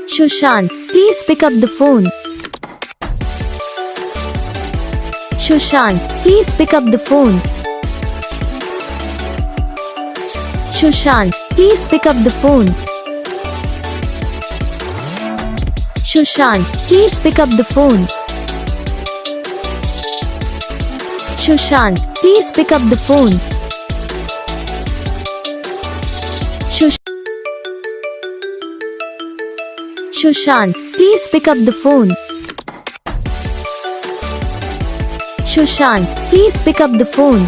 Sushant, please pick up the phone. Sushant, please pick up the phone. Sushant, please pick up the phone. Sushant, please pick up the phone. Sushant, please pick up the phone. Sushant, please pick up the phone. Sushant, please pick up the phone.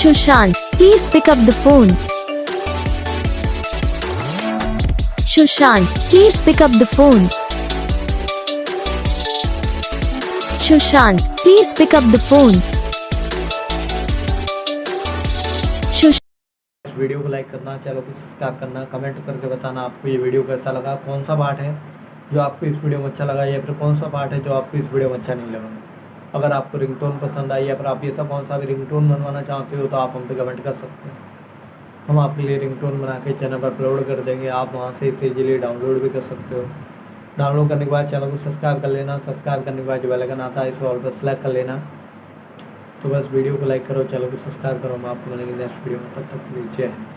Sushant, please pick up the phone. Sushant, please pick up the phone. Sushant, please pick up the phone. Video को like करना, channel को subscribe करना, comment करके बताना आपको ये video कैसा लगा, कौन सा पार्ट है जो आपको इस वीडियो में अच्छा लगा या फिर कौन सा पार्ट है जो आपको इस वीडियो में अच्छा नहीं लगा। अगर आपको रिंगटोन पसंद आई या फिर आप ऐसा कौन सा भी रिंगटोन बनवाना चाहते हो तो आप हम पे कमेंट कर सकते हैं। हम आपके लिए रिंगटोन बना के चैनल पर अपलोड कर देंगे, आप वहाँ से इसे इजीली डाउनलोड भी कर सकते हो। डाउनलोड करने के बाद चैनल को सब्सक्राइब कर लेना, सब्सक्राइब करने के बाद जो बेल आइकन आता है इसे ऑल पर सेलेक्ट कर लेना। तो बस वीडियो को लाइक करो, चैनल को सब्सक्राइब करो। हम आपको मिलेंगे नेक्स्ट वीडियो में, तब तक के लिए जय हिंद।